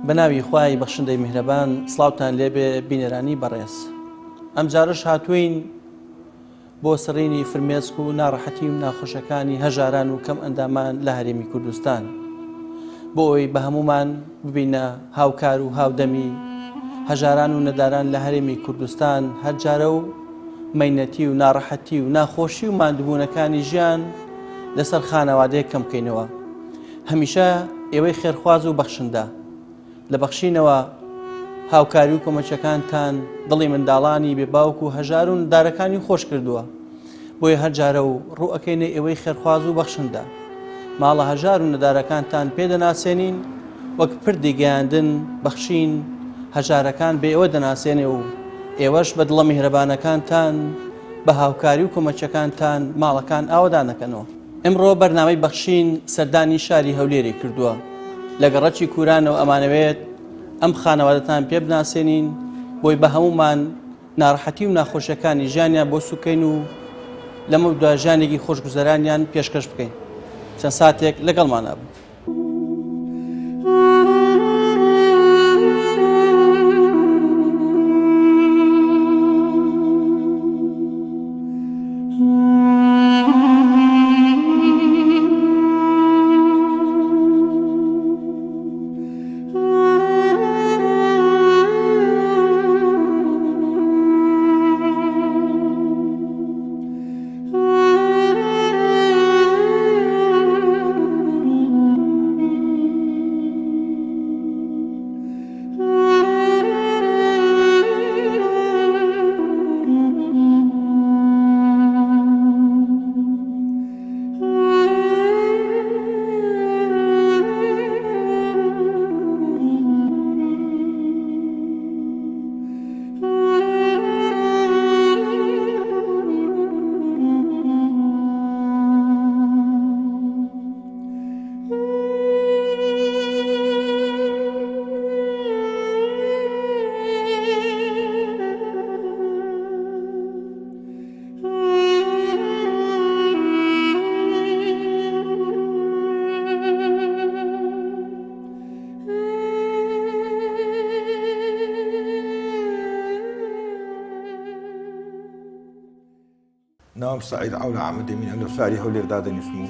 بەناوی خوای بەخشندەی میهرەبان سڵاوتان لێبێ بینێرانی بەڕێز. ئەم جارش هاتووین بۆ سڕینی فرمێسک و ناڕەحەتی و ناخۆشەکانی هەژاران و کەم ئەندامان لە هەرێمی کوردستان، بۆ ئەوی بە هەمومان ببینە هاوکار و هاودەمی هەژاران و نەداران لە هەرێمی کوردستان هەر جارە و مەینەتی و ناڕەحەتی و ناخۆشی و ماندووبوونەکانی ژیان لەسەر خانەوادەیە کەم بکەینەوە. هەمیشە ئێوەی خێرخواز و بەخشندە لە بەخشینەوە هاوکاری و کۆمەچەکانتان دڵی منداڵانی بێباوک و هەژار و دارەکانی خۆش کردووە، بۆیە هەر جارە و ڕوئەکەینە ئێوەی خێرخواز و بەخشندە ماڵە هەژار و نەدارەکانتان پێدەناسێنین وەک پردی گەیاندن بەخشین هەژارەکان بێ ئێوە دەناسێنێ و ئێوەش بە دڵە میهرەبانەکانتان بە هاوکاری و کۆمەچەکانتان ماڵەکان ئاوەدانەکەنەوە. ئەمڕۆ بەرنامەی بەخشین سەردانی شاری هەولێری کردووە. لە گەڕەکی کورانەوە ئەمانەوێت ئەم خانەوادەتان پێ بناسێنین بۆی بە هەمومان ناڕەحەتی و ناخۆشیەکانی ژیانیان بۆ سوکەین و لەمە دوای ژیانێکی خۆشگوزەرانیان پێشکەش بکەین. چەند ساتێک لەگەڵمانە بوو. نام سعید عولا عمدی من ئەنوەرساری هەولێر دادەنیشم و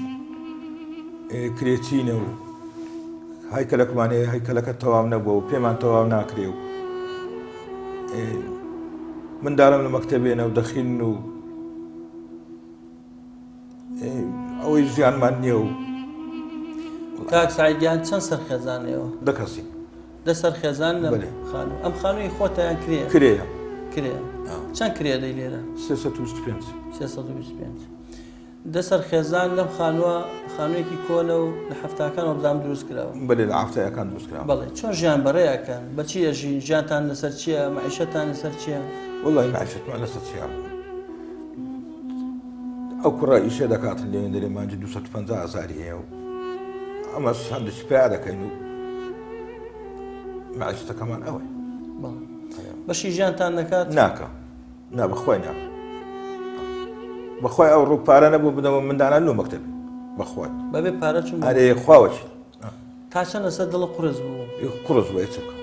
کرێچینە و هایکەلەکمانەیە هایکەلەکە تەواو نەبووە و پێمان تەواو ناکرێ و منداڵم لە مەکتەبێنە و دەخین و ئەوەی ژیانمان نییە و کاک سعیدیان چەند سەرخێزانەوە؟ دە کەسی دە سەرخێزان لە خانوو. ئەم خانووی خۆتیان کرێیە چەند کرێ دەی لێرە؟ 325. 325 دە سەرخێزان لەم خانووە خانوویەکی کۆنە و لە هەفتاکانەوە بزانم دروست کراوە. بەڵێ لە هەفتەیەکان دروست کراوە. بەڵێ چۆن ژیان بەڕێیەکەن؟ بەچی ئەژین؟ ژیانتان لەسەر چییە؟ مەعیشەتان لەسەر چییە؟ وەڵی مەعیشەتمان لەسەر چییە؟ ئەو کوڕە ئیشە دەکاتن لێن دەرێ مانجی 250,000 هەیە و ئەمەش هەندێکی پیا دەکەین و مەعیشەتەکەمان ئەوەی. بەشی ژیانتان نەکات؟ ناکە. نا بەخوای ناکە. بەخوای ئەو ڕوو پارە نەبوو بدەمە منداڵان لۆ مەکتەب بەخوای. بەبێ پارە چون ئەرێ خواوەچی. تا چەند لەسەر دڵ قورس بوو؟ قورس بووە چووکە.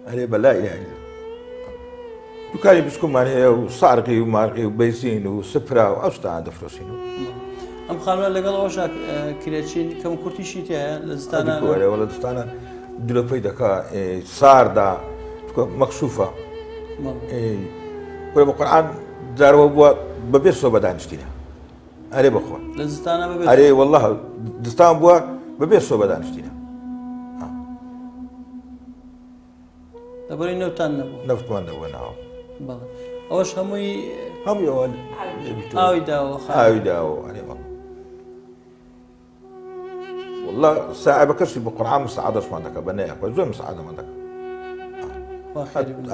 ئەرێ بەلا ئیلاهی. دوکانی بسکومان هەیە و سارقی و مارقی و بەیزین و سپرا و ئەو شتان دەفرۆشین و. ئەم خانووە لەگەڵەوەشا کرێچین کەم کورتیشی تایە لە زستانە؟ وەڵە دستانە دلۆپەی دەکا ساردا مەکشوفە. بۆ بە قورئان جارەوە بووە بەبێ سۆ بەدانیشتینە. ئەرێ بەخۆ. لە زستانە بەبێ؟ ئەرێ وەڵڵاه دستان بووە بەبێ سۆ بەدانیشتینە. لەبەرەوەی نەوتان نەبوو؟ نەفتمان نەبووە ناوە. بەڵێ. ئەوەش هەمووی ئەوە ئاوی داوە ئاوی داوە ئەرێ والله ساعبەکەشی بە قورئان مساعدەشمان دەکە بە نەیەک زۆر مساعدەمان دەکە.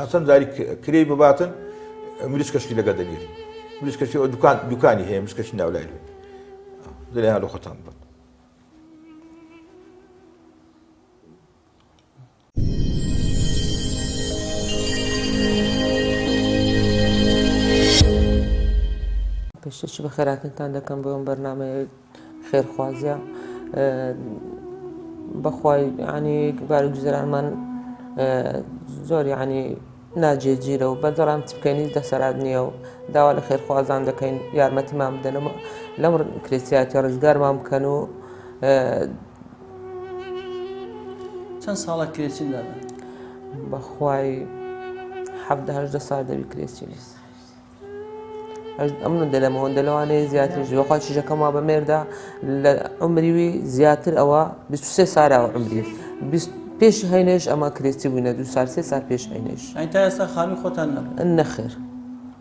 ئەسەن جاری کرێی بباتن مریشکەشی لەگە دەگیری. مریشکەشی دوکانی هەیە مریشکەشی ناولای دەڵێ هەلو خۆتان بن. پێشتر بە خێراتتان دەکەم بۆ ئەم بەرنامەیە خێرخوازیە. بەخوای ینی بارگوزەرانمان زۆر ینی ناجێگیرە و بەدەڕام بکەینی دەسەرات نییە و داوا لە خێرخوازان دەکەین یارمەتیمان بدەنەوە لەم کرێسیاتی ڕزگارمان بکەن و چەند ساڵە کرێچین دادەن بەخوای 17 ساڵ دەبی کرێسی ئەمن دەلەمەوە دەلەوانەیە زیاتر وەخوا چیژەکەمەوە بە مێردا لە عمریوی زیاتر ئەوە 23 ساڵەوە عمری پێش هەینێش ئەمە کرێسی بووینە 2 سال 3 سال پێش هەینێش ئەین تا ئێستا خانووی خۆتان نەبوو نەخێر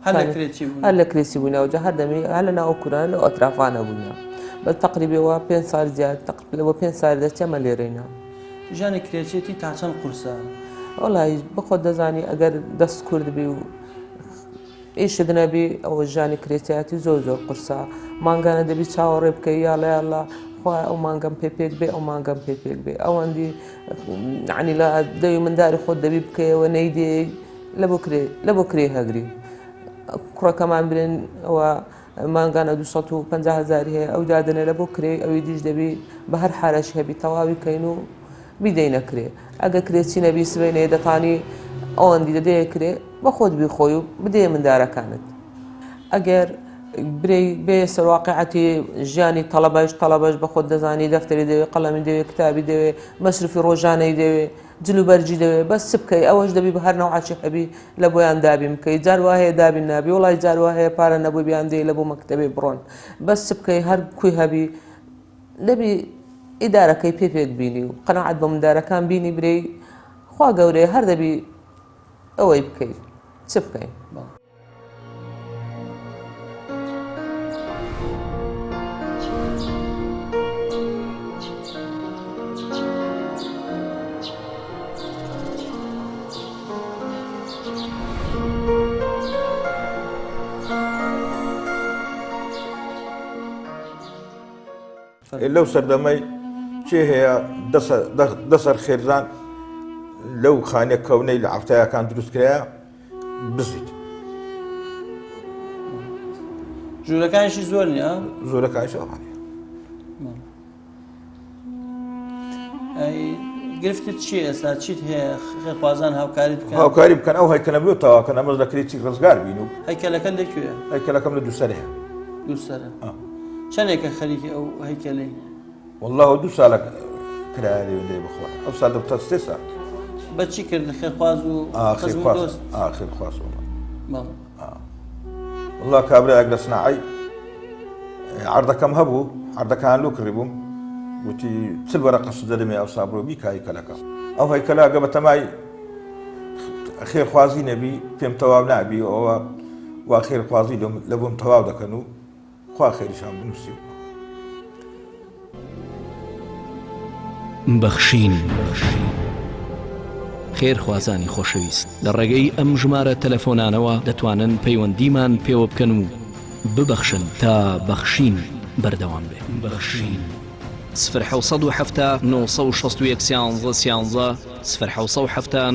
هەر لە کرێچی بوون هەر لە کرێسی بووینەوە جا هەر دەمی هەر لە ناو کوران لە ئەترافانە بووینە بە تەقریبەوە 5 سال زیات تەقریبەوە 5 سال دەچەمە لێرەینە ژانی کرێچێتی تا چەند قورسە وەڵی بخۆ دەزانی ئەگەر دەست کورد بی و ئیشت نەبی ئەوە ژانی کرێتیاتی زۆر زۆر قورسە مانگانە دەبی چاوەڕێ بکەی یاڵە یاڵە خوا ئەو مانگەم پێک بێ ئەو مانگەم پێک بێ ئەوەندی عنی لە دەوی منداری خۆت دەبی بکەیەوە نەیدێ لە بۆ کرێ هەگری کوڕەکەمان برێن ئەوە مانگانە 250,000 هەیە ئەو دادنە لە بۆ کرێ ئەوی دیش دەبی بە هەر حالەش هەبی تەواوی کەین و بیدەینە کرێ ئەگە کرێچی نەبی سبەینێ دەتانی ئەوەندی دەدەیە کرێ بە خۆت بیخۆی و بدێ مندارەکانت ئەگەر برەی بێ سەرواقعەتی ژیانی تەڵەبەش بە خۆت دەزانی دەفتەری دەوێت قەڵەمی دەوێت کتابی دەوێت مەصرفی ڕۆژانەی دەوێت جلوبەرجی دەوێت بەس بکەی ئەوەش دەبی بە هەر نەوعاچی هەبی لە بۆیان دابی بکەی جار وا هەیە دابی نابی وڵای جار وا هەیە پارە نەبووی بیان دێ لە بۆ مەکتەبێ بڕۆن بەس بکەی هەر کوی هەبی دەبی ئیدارەکەی پێک بینی و قەنەعەت بە مندارەکان بینی برەی خوا گەورەیە هەر دەبی ئەوەی بکەیت چ بکەین لەو سەردەمەی چێ هەیە دەسەر خێرزان لەو خانێک کەونەی لە عفتایەکان دروستکرایە بزیت ژوورەکانیشی زۆر نیە زۆرەکانیش ئەوانە گرفتت چی ئێستا چیت هەیە خێرخوازان هاوکاری بکەن هاوکاری بکەن ئەو هەیکەلە بێتەوە کە ئەمەش لە کرێکی ڕزگار بین و هەیکەلەکە لەکوێ هەیکەلەکەم لە دووسەرەیە دووسەرە چەندێکە خەریکی ئەو هەیکەلەی والله 2 ساڵە کرایە لێ بخوا ئەو ساڵ دەبتە 3 ساڵ بەچی کرد خێرخواز و خێرخواز والله کابراەک لە سناعی عەردەکەم هەبوو عەردەکان لۆ کڕی بووم وتی چل وەرەقە سودە دەمێ ئەو سابرۆ بیکە هەیکەلەکە ئەو هەیکەلە ئەگە بە تەمای خێرخوازی نەبی پێم تەواو نابی ئەوە وا خێرخوازی لە بۆم تەواو دەکەن و خوا خێریشان بنووسی بەخشین خێرخوازانی خۆشەویست لە ڕێگەی ئەم ژمارە تەلەفۆنانەوە دەتوانن پەیوەندیمان پێوە بکەن و ببەخشن تا بەخشین بەردەوام بێ بەخشین 0 960 11 0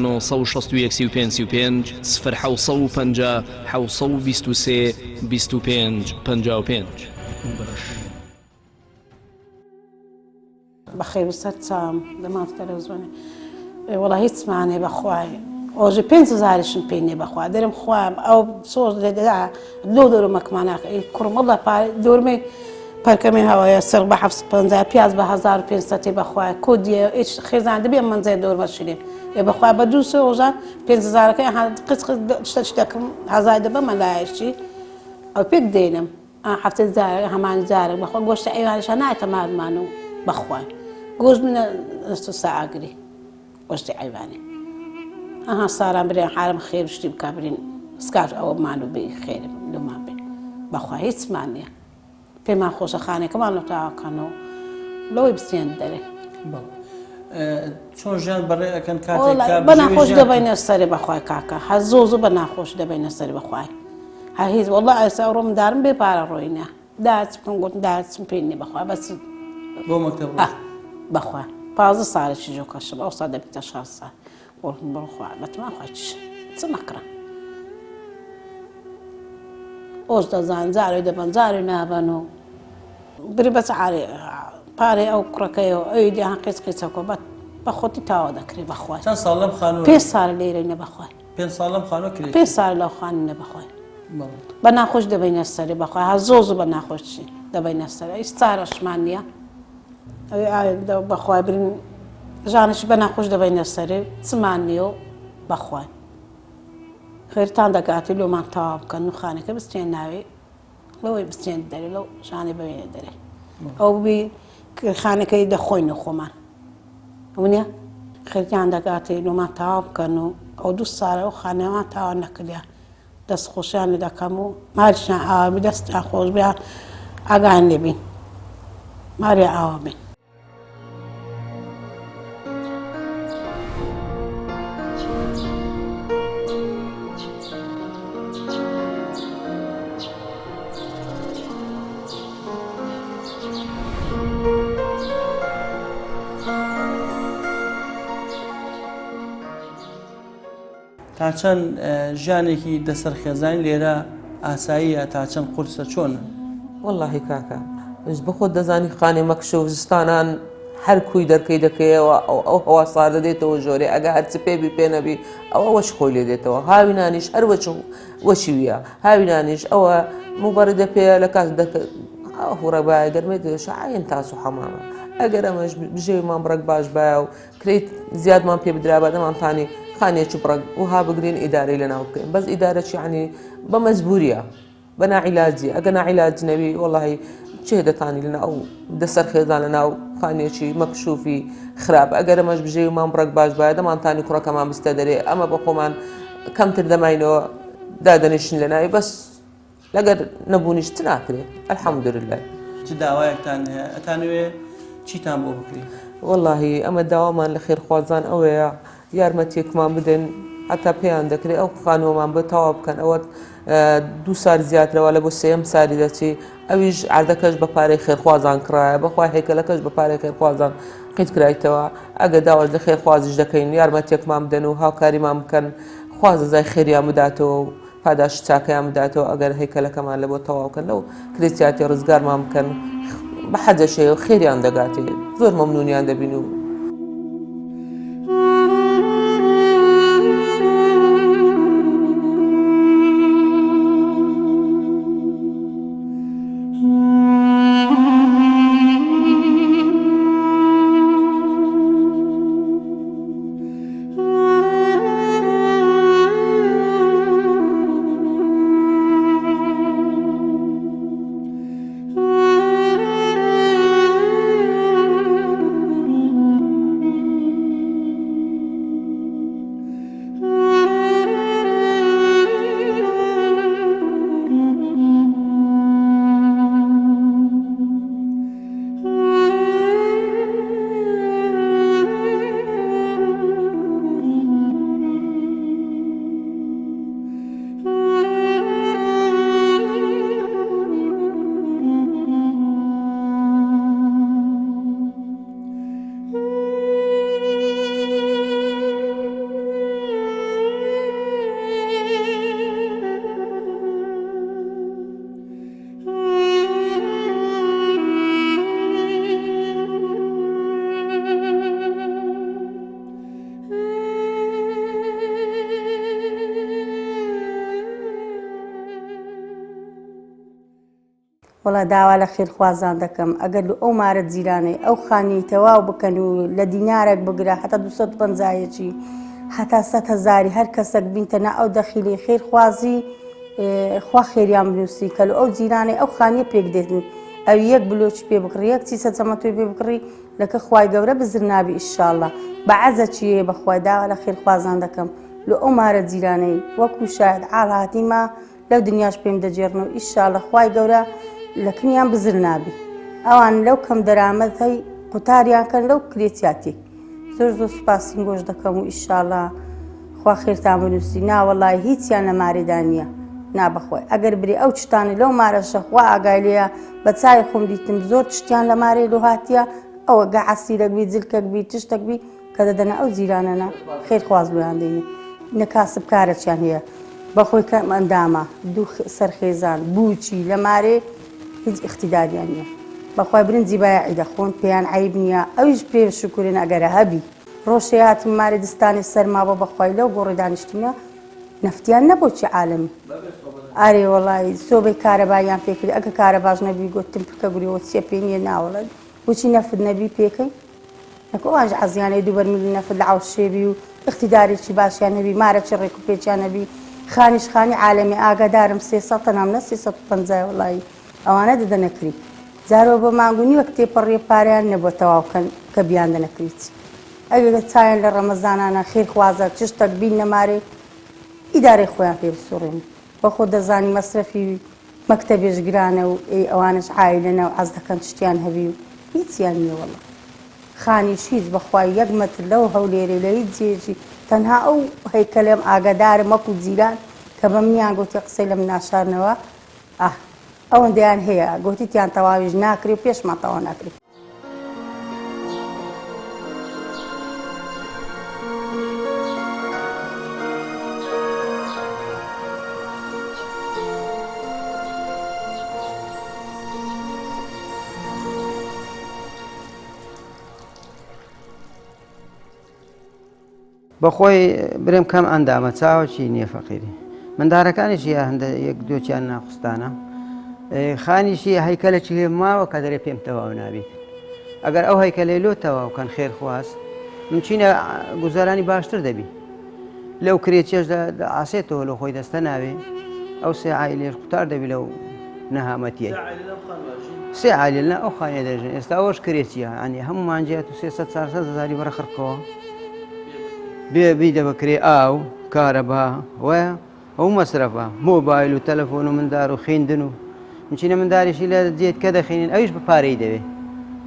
965 0 723 25 55 بەخێر و سەر چام دەمات تەلەڤیزۆنێ وەڵا هیچ مانێ بەخوای ئۆژە 5,000شم پێی نێ بەخوا دەرم خوایم ئەو سۆز لێدا دۆ دەرمەکماناکە کوڕم وەڵا دۆرمەی پەرکەمەی هەوایە سەر بە 750 پیاز بە 1500 بەخوای کۆدیە هیچ خێزان دەبێ منزای دۆرمەشرێ بەخوا بە 2 ڕۆژان 5,000ەکەی قچ دەکەم هەزار دەبە مەلایەشی ئەو پێک دێنم هەفتە هەمان جارێک بەخوا گۆشتە ئەیوانیشان نایتە مادمانە و بەخوای گۆشت منە ئەستو ساعاگری گۆشتی ئەیوانی ئەها ساران برێن حارم خێر شتی بکە برین سکات ئەوە مان و بێ خێرم لەمان بێ بەخوا هیچمان نییە پێمان خۆشە خانێکەمان لە تاواکەنەوە لەوەی بچێن دەرێ چۆن ژیان بەڕێ ئەەکەن کاتێک بە ناخۆش دەبینە سەری بەخوای کاکە هەر زۆ زۆ بە ناخۆش دەبینە سەری بەخوای هە هیچ وەڵا ئەسا ڕۆمدارم بێ پارە ڕۆینە داچ بکەم گوتم داچم پێی بەخوا بەس بۆ مەکتەب بەخوا 15 ساڵێکی جۆکەشم ئەو سا دەبیتە 6 ساڵ بڕخوا بەتمان خوای چ نەکڕم ئۆش دەزان جارێ دەبن جارێ نابن و بری بەچ پارێ ئەو کوڕەکەیەوە ئەوی دیان قیس قیسەکۆ بە خۆتی تاوا دەکرێت بەخوای چەند ساڵ لەم خانووە 5 ساڵ لێرەینە بەخوای 5 ساڵ لەم خانووە کرێت 5 ساڵ لەو خانینە بەخوای بە ناخۆش دەبینە سەری بەخوای ها زۆ بە ناخۆشی دەبینە سەر ئەی چارەشمان نییە بەخوای برین ژانش بە ناخۆش دەبینە سەری چمان نییە و بەخوای خێرتان دەکاتی لۆمان تاوا بکەن و خانەکە بستێن ناوێ لەوەی بستێن دەرێ لەو ژانێ بەوێنە دەرێ ئەو بی خانەکەی دەخۆین و خۆمان ونیە خێرتیان دەکاتی لۆمان تاوا بکەن و ئەو 2 ساڵە و خانەوان تاوا نەکردیا دەست خۆشیان دەکەم و ماریشان ئاوا دەستیان خۆش بیا ئاگان لێبین ماری ئاوا بین تا چەند ژیانێکی دەسەر خێزانی لێرە ئاساییە تا چەند قورسە چۆنە واللهی کاکە بەخۆ دەزانی خانێ مەکشە و زستانان هەر کوی دەرکەی دەکەیەوە ئەو هەوا سار دەدێتەوە ژۆرێ ئەگە هەرچ پێبی پێنەبی ئەوە وەش خۆی لێ دێتەوە هاوینانیش هەر وەشی ویە هاوینانیش ئەوە موبەڕی دەپێ لە کاس هوڕەبای گەرمێت شعاین تاس و حەمامە ئەگەر ئەمەش بژێویمان بڕک باش باە و کرێت زیادمان پێ بدرا بە دەمانتانی خانێکی بڕک وها بگرین ئیدارەی لەناو بکەین بەس ئیدارەی عنی بە مەجبوریە بە ناعیلاجی ئەگە ناعیلاجی نەوی وەڵی چێ دەتانی لەنا ئەو دەسەر خێزان لەناو خانێکی مەکشوفی خراپ ئەگەر ئەمەش بژێویمان بڕک باش باە دەمانتانی کوڕەکەمان بستە دەرێ ئەمە بە خۆمان کەمتر دەماینەوە دادەنیشن لەناوی بەس لەگەر نەبوونیش چ ناکرێت ئەلحەمدولله چ داوایەکتان هەیە ئەتانوێ چیتان بۆ بکرێت واللهی ئەمە داوامان لە خێرخوازان ئەوەیە یارمەتێکمان بدەن هەتا پێیان دەکرێت ئەو خانووەمان بە تەواو بکەن ئەوە 2 سال زیاترەوە لە بۆ 3 سالی دەچی ئەویش ئاردەکەش بە پارەی خێرخوازان کرایە بەخوا هێکەلەکەش بە پارەی خێرخوازان قیت کرایتەوە ئەگە داواش لە خێرخوازیش دەکەین یارمەتێکمان بدەن و هاوکاریمان بکەن خوازە زای خێریان بداتەوە و پاداش چاکەیان بداتەوە ئەگەر هێکەلەکەمان لە بۆ تەواوکەن لەو کرێتیاتی ڕزگارمان بکەن بە حەجەشەیە و خێریان دەگاتێ زۆر مەمنونیان دەبین و وڵا داوا لە خێرخوازان دەکەم ئەگەر ئەو مارە جیرانەی ئەو خانی تەواو بکەن و لە دینارێک بگرە هەتا 250 هەتا 100,000 هەر کەسێک بینتەنا ئەو دەخیلی خێرخوازی خوا خێریان بنووسی کە لە ئەو جیرانەی ئەو خانیە پێک دێتن ئەو یەک بلۆچ پێ بکڕی یەک چیسە چەمەتۆی پێ بکڕی لەکە خوای گەورە بزر نابی ئیشاڵڵا بەعەزە چیە بەخوای داوا لە خێرخوازان دەکەم لە ئەو مارە جیرانەی وەکو شاید ئاڵاتیمە لەو دنیاش پێم دەجێڕن و ئیشاڵڵا خوای گەورە لە کنیان بزر نابی ئەوان لەو کەم دەرامەتەی قوتاریان کەن لەو کرێتیاتی زۆر زۆر سوپاسین گۆش دەکەم و ئیشاڵڵا خوا خێرتان بنووسی ناوەڵای هیچیان لە مارێدا نییە نابەخۆی ئەگەر بری ئەو چتانی لەو مارەشە خوا ئاگای لێیە بە چای خۆم دیتم زۆر چشتیان لە مارەی لۆ هاتیە ئەوە گە عەسیرەک بی جلکێک بی تشتێک بی کە دەدەنە ئەو جیرانەنە خێرخواز بۆیان دێنێ نەکاسب کارەچیان هەیە بەخۆی کەم ئەندامە دوو سەرخێزان بووچی لە مارێ هیچ اختیداریان نییە بەخوای برنجی بایعی دەخۆن پێیان عیب نییە ئەویش پێ شکرن ئەگەرە هەبی ڕۆژێ هاتم ماری دستانی سەرماوە بەخوای لەو گۆڕی دانیشتینە نەفتیان نەبوو چی عالەمی ئارێ وەڵی سۆبەی کارەباییان پێکرد ئەگە کارە باش نەبی گوتم پکە گوریەوە چیە پێ نییە ناوەڵە بۆچی نەفت نەبی پێکەی نەکۆوانژ عەزیانەی دوو بەرمیلی نەفت لە عەوز شێبی و اختیدارێکی باشیان نەبی مارەکی ڕێک و پێچیان نەبی خانیش خانی عالەمی ئاگادارم 300 تەنام نە 350 وڵی ئەوانە دەدەنەکری جارەوە بە مانگونی وەک تێپەڕێ پاریان نەبووە تەواوکەن کە بیان دەنەکریت ئەگەر چایان لە ڕەمەزانانە خێرخوازە چ شتێک بین نەمارێ ئیدارەی خۆیان پێ بسوڕێن بەخۆ دەزانی مەسرەفی مەکتەبێش گرانە و ئەوانش عایلەنە و عەز دەکەن شتیان هەبی و هیچیان نییە وەڵڵا خانیش هیچ بەخوای یەک مەتر لەو هەولێرە لە هیچ جێژی تەنها ئەو هەیکەلێم ئاگادارە مەک و جیران کە بە منیان گوتی قسەی لەم ناشارنەوە ئەوەندەیان هەیە گوتیتیان تەواویش ناکری و پێشمان تەواو ناکری بەخۆی برم کەم ئەندامە چاوەکی نییە فەقیری مندارەکانیشی هەندە یەک دۆچیان ناخستانە خانیشی هەیکەلێکی هەیە ماوە کە دەرێ پێم تەواو نابێت ئەگەر ئەو هەیکەلێ لۆ تەواوکەن خێرخواست مچینە گوزارانی باشتر دەبی لەو کرێچێشدا ئاسێتەوە لە خۆی دەستە ناوێ ئەو سێ عایلێش قوتار دەبی لەو نەهامەتیە سێ عایل لە ئەو خانێ دەژێن ئێستا ئەوش کرێچیە ئەنی هەموو مانجێت و 300 هزاری بەرەخڕکەوە بێ دەبکرێ ئاو کارەبا وە ئەو مەسرەفە مۆبایل و تەلەفۆن و مندار و خوێندن و مچینە منداریشی لە جێت کە دەخینین ئەویش بە پارەی دەوێ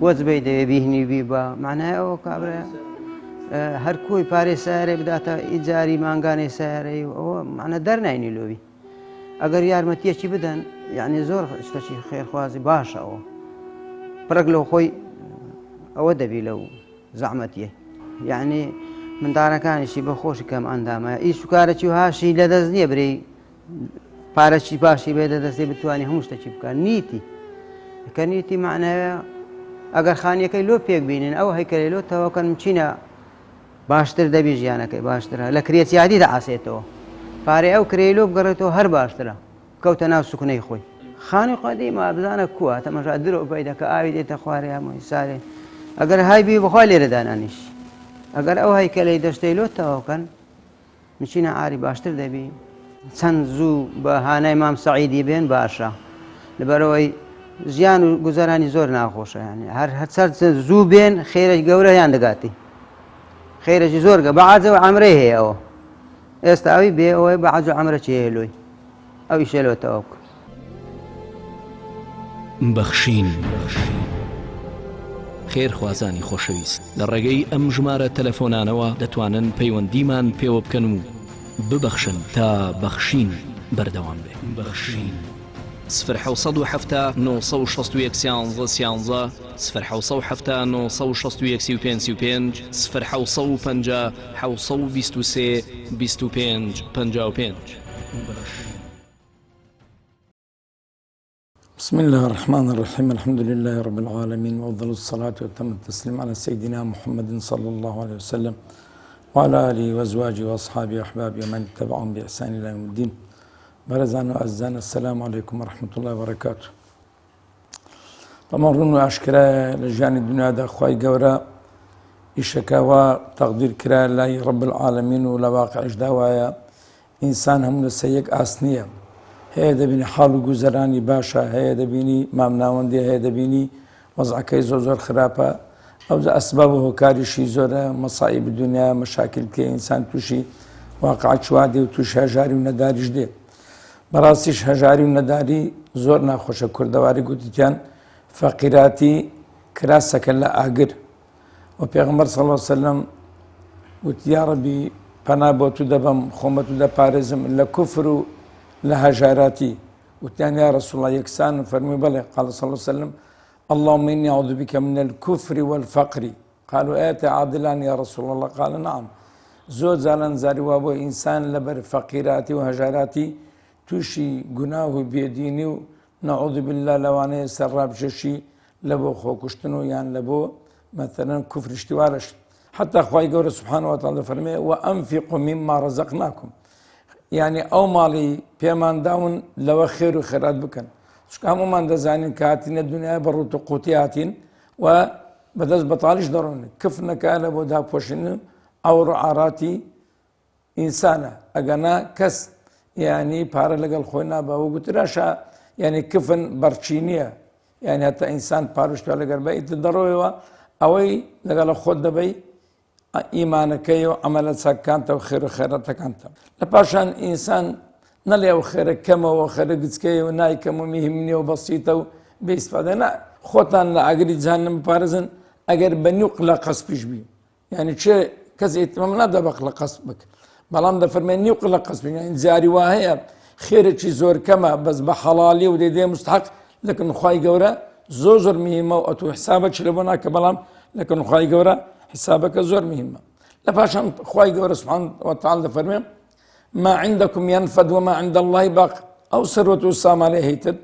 وەجبەی دەوێ بیهنی بی بە معنای ئەوە کابرا هەر کۆی پارەی سیارێ بداتە ئیجاری مانگانەی سیارەی و ئەوە معنە دەرناینی لۆوی ئەگەر یارمەتیەکی بدەن یعنی زۆر شتێکی خێرخوازی باشە ئەوە پڕێک لەو خۆی ئەوە دەبی لەو زەحمەتیە یعنی مندارەکانیشی بە خۆشی کەم ئەندامە ئیش و کارێکی و هاشی لەدەست نییە برێ پارەکی باشی بێ دەدەستێ بتوانانی هەموو شتێکی بکەن نیتی کە نیتی معنەوە ئەگەر خانیەکەی لۆ پێک بینن ئەو هەیکەلێ لۆ تەواوکەن چینە باشتر دەبی ژیانەکەی باشترە لە کرێچیادی دەعاسێتەوە پارەی ئەو کرێی لۆ بگەڕێتەوە هەر باشترە کەوتە ناو سوکنەی خۆی خانی قەدیمە بزانە کووە تەمەژا درۆ پەی دەکە ئاوی دێتە خوارێ هەمووی سارێ ئەگەر هایبی بخوا لێرە دانانیش ئەگەر ئەو هەیکەلەی دەشتەی لۆ تەواوکەن مچینە ئاری باشتر دەبی چەند زوو بە هانای مام سەعیدی بێن باشە لەبەرەوەی ژیان و گوزارانی زۆر ناخۆشە یانی هەر زوو بێن خێرە گەورەیان دەگاتی خێرەی زۆرگە بەعاجەوە عەمرەی هەیە ئەوە ئێستا ئەوی بێ ئەوەی بەعاج و عەمرە چی هەیە لۆی ئەوی شێلۆ تەواو بکە بەخشین خێرخوازانی خۆشەویست لە ڕێگەی ئەم ژمارە تەلەفۆنانەوە دەتوانن پەیوەندیمان پێوە بکەن و ببەخشن تا بەخشین بەردەوام بێ بەخشین 0 961 11 0 965 0 723 25 55 بسم الله الرحمن الرحيم الحمد لله رب العالمين وأفضل الصلاة وأتم التسليم على سيدنا محمد صلى الله عليه وسلم وعلى آله وأزواجه وأصحابه وأحبابه ومن تبعهم بإحسان إلى يوم الدين برزان وأزان السلام عليكم ورحمة الله وبركاته طبعا وأشكرا لجان الدنيا دا خواي قورا إشكاوا تقدير كرا الله رب العالمين ولا واقع إجداوايا إنسان هم لسيك آسنية هەیە دەبینی حاڵ و گوزەرانی باشە هەیە دەبینی مامناوەندی هەیە دەبینی وەزعەکەی زۆر خراپە ئەو ئەسباب و هۆکاریشی زۆرە مەسائب دنیا مەشاکلکە ئینسان تووشی واقع چوادێ و تووش هەژاری و نەداریش دێ بەڕاستیش هەژاری و نەداری زۆر ناخۆشە کوردەواری گوتیان فەقیراتی کراسەکە لە ئاگر و پێغەمبەر صلی الله علیه وسلم وتی یا ڕەبی پەنا بۆ تو دەبەم خۆمەت و دەپارێزم لە کوفر و لە هەژاراتی وتیان یا رسول الله یەکسان فەرمووی بەڵێ قال صلی الله عليه وسلم اللهم إني أعوذ بك من الكفر والفقر قالوا آية عادلان يا رسول الله قال نعم زۆر جاران زاری وا بۆ ئینسان لەبەر فەقیراتی و هەژاراتی تووشی گوناه و بێدینی و نەعوذ بالله لەوانەیە سەرڕابژەشی لە بۆ خۆکوشتن و یان لە بۆ مەثەلەن کوفریشتیوارش حتا خوای گەورە سبحانه وتعالى دەفەرمێ وأنفقوا مما رزقناكم یعنی ئەو ماڵی پێمان داون لەوە خێر و خێرات بکەن چونکە هەمومان دەزانین کە هاتینە دنیای بەڕوت و قوتی هاتین و بەدەست بەتاڵیش دەڕۆن کف نەکا لە بۆ داپۆشین ئەو ڕعاراتی ئینسانە ئەگەنا کەس یعنی پارە لەگەڵ خۆی نابەوە گوتراشە یعنی کفن بەرچی نییە یعنی هەتا ئینسان پاروشتوە لەگەر بە ئیتر دەڕۆیەوە ئەوەی لەگەڵە خۆت دەبەی ئیمانەکەی و عملە چاکانتە و خێر و خێرەتەکانتە لە پاشان ئینسان نەڵێ ئەو خێرە کەمەوە خێرە گچکەی و نایکەم و میهمنیە و بەسیتە و بێئیسفادە نا خۆتان لە ئاگری جهەنەم بپارێزن ئەگەر بە نیوق لە قەسب پیش بی یعنی چێ کەس ئیتمام نادا بەق لە قەسب بکە بەڵام دەفەرمێ نیوق لە قەسب یعنی جاری وا هەیە خێرێکی زۆر کەمە بەس بە حەڵالی و دێدێ مستحق لەکن خوای گەورە زۆر مهمە و ئەتو حسابەت لە بۆ ناکە بەڵام لەکن خوای گەورە حسابەکە زۆر مهمە لە پاشان خوای گەورە سبحانه وتعالى دەفەرمێ ما عندكم ينفد وما عند الله باق ئەو سەرۆت و سامانەی هەیتت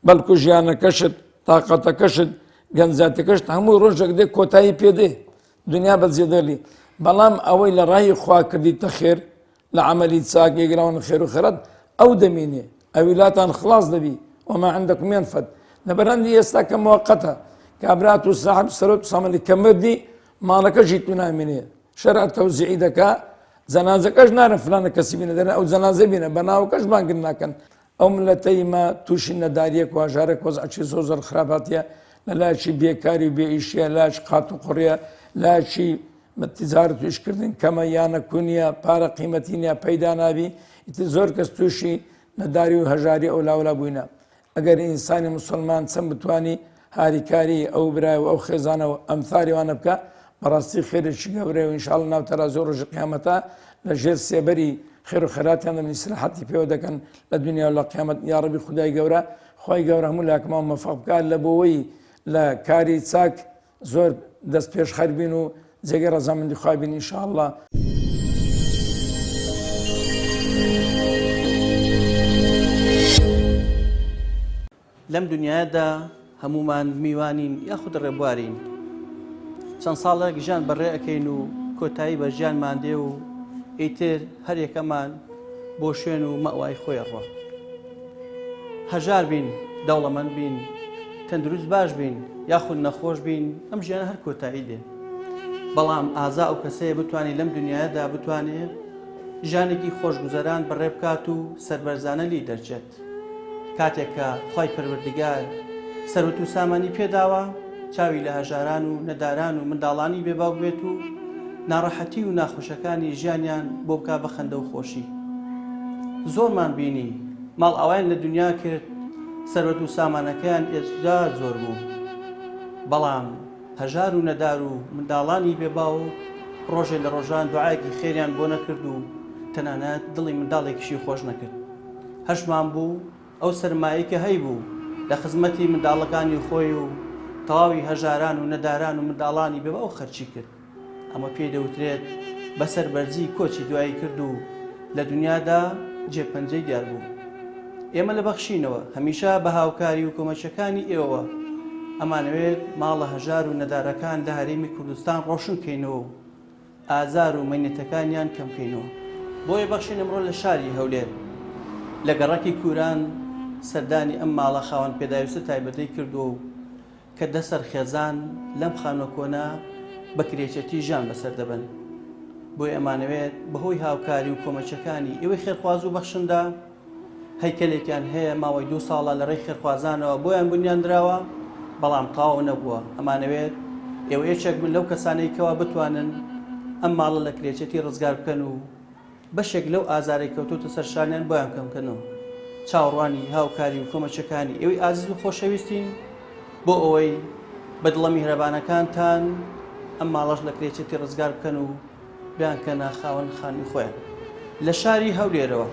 بەڵکو ژیانەکەشت تااقەتەکەشت گەنجاتەکەشت هەموو ڕۆژێک دێ کۆتایی پێدێ دنیا بەجێدەلی بەڵام ئەوەی لە ڕای خوا کردیتە خێر لە عملی چاک یەگراون خێر و خێرەت ئەو دەمێنێ ئەویلاتان خلاص دەبی وما عندكم ينفد لەبەرەندی ئێستا کە موقەتە کابرات و ساحب سەرۆت و سامانەی کە مردی ماڵەکەشی تو نامێنێ شەرع تەوزیعی دەکا جەنازەکەش نارە فلانە کەسی بینە دەرێ ئەو جەنازە بینە بە ناوکەش بانگر ناکەن ئەو ملەتەی ما تووشی نەداریەک و هەژارێک وەزعی زۆر خراپاتیە لە لایەکی بێکاری و بێئیشیە لاش قات و قوڕیە لایەکی تیجارەت و ئیشکردن کەمە یانە کونیە پارە قیمەتی نیە پەیدا نابی ئیتر زۆر کەس تووشی نەداری و هەژاری ئەو لاولا بووینە ئەگەر ئینسانی مسلمان چەند بتوانی هاریکاری ئەو برای و ئەو خێزانە و ئەمثالی وانە بکە بەڕاستی خێرێکی گەورەیە و ئینشاءڵڵا ناوتەرا زۆر ڕۆژی قیامەتە لە ژێر سێبەری خێر و خێراتیان دەبن ئیسراحەتی پێوە دەکەن لە دنیا و لە قیامەت یا ڕەبی خودای گەورە خوای گەورە هەموو لاکەمان مەفەق بکات لە بۆەوەی لە کاری چاک زۆر دەست پێش خەر بین و جێگەی ڕەزامەندی خوای بین ئینشاءڵڵا. لەم دنیادا هەمومان میوانین یاخود ڕێبوارین چەند ساڵێک ژیان بەڕێ ئەەکەین و کۆتایی بە ژیانمان دێ و ئیتر هەر یەکەمان بۆ شوێن و مەوای خۆی ڕۆ هەژار بین دەوڵەمەند بین تەندروست باش بین یاخود نەخۆش بین ئەم ژیانە هەر کۆتایی دێ بەڵام ئازا ئەو کەسەیە بتوانێت لەم دنیادا بتوانێت ژانێکی خۆشگوزەران بەڕێ بکات و سەربەرزانە لی دەرچێت کاتێک کە خی پەروەردگار سەرۆت و سامانی پێداوە چاوی لە هەژاران و نەداران و منداڵانی بێباو بێت و ناڕەحەتی و ناخۆشەکانی ژیانیان بۆ بکا بە خەندە و خۆشی زۆرمان بینی ماڵ ئەوان لە دنیا کرد سەرۆت و سامانەکەیان ئێستا زۆر بوو بەڵام هەژار و نەدار و منداڵانی بێباو ڕۆژێ لە ڕۆژان دوعایەکی خێریان بۆ نەکرد و تەنانەت دڵی منداڵێکیشی خۆش نەکرد هەشمان بوو ئەو سەرمایەکە هەیبوو لە خزمەتی منداڵەکانی خۆی و تەواوی هەژاران و نەداران و منداڵانی بێ ئەو خەرچی کرد ئەمە پێی دەوترێت بەسەر بەرزی کۆچی دوایی کرد و لە دنیادا جێپەنجەی دیار بوو ئێمە لە بەخشینەوە هەمیشە بە هاوکاری و کۆمەچەکانی ئێوە ئەمانەوێت ماڵە هەژار و نەدارەکان لە هەرێمی کوردستان ڕۆشن بکەینەوە و ئازار و مەینەتەکانیان کەم بکەینەوە بۆیە بەخشین ئەمڕۆ لە شاری هەولێر لە گەڕەکی کوران سەردانی ئەم ماڵە خاوەن پێداویستە تایبەتەی کردووە و کە دەسەر خێزان لەم خانۆ کۆنا بە کرێچەتی ژیان بەسەر دەبن بۆی ئەمانەوێت بەهۆی هاوکاری و کۆمەچەکانی ئێوەی خێرخواز و بەخشندا هەیکەلێکیان هەیە ماوەی 2 ساڵە لە ڕێی خێرخوازانەوە بۆیان بنیان درراوە بەڵام تاو نەبووە ئەمانەوێت ئێوە یەکێک بن لەو کەسانەیەکەوە بتوانن ئەم ماڵە لە کرێچەتی ڕزگار بکەن و بەشێک لەو ئازارەی کەوتوتە سەرشانیان بۆیان کەمکەنەوە چاوەڕوانی هاوکاری و کۆمەچەکانی ئێوەی ئازیز و خۆشەویستین بۆ ئەوەی بەدڵە میهرەبانەکانتان ئەم ماڵەش لە کرێچەتی ڕزگار بکەن و بیانکەنە خاوەن خانی خۆیان لە شاری هەولێرەوە